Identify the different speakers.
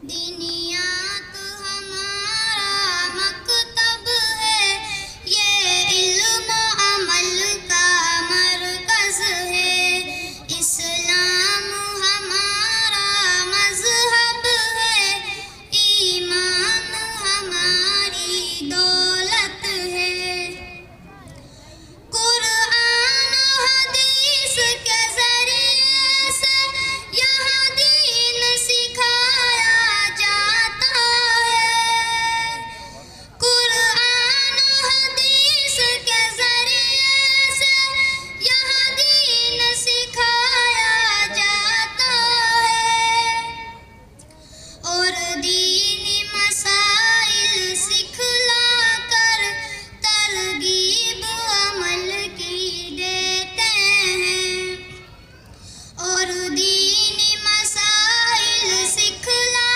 Speaker 1: دینیات ہمارا مکتب ہے، یہ علم و عمل کا مرکز ہے، اسلام ہمارا مذہب ہے، ایمان ہماری دولت ہے۔ قرآن و حدیث کے ذریعے سے یہاں دین سکھایا جاتا ہے، قرآن و حدیث کے ذریعے سے یہاں دین سکھایا جاتا ہے، اور دینی مسائل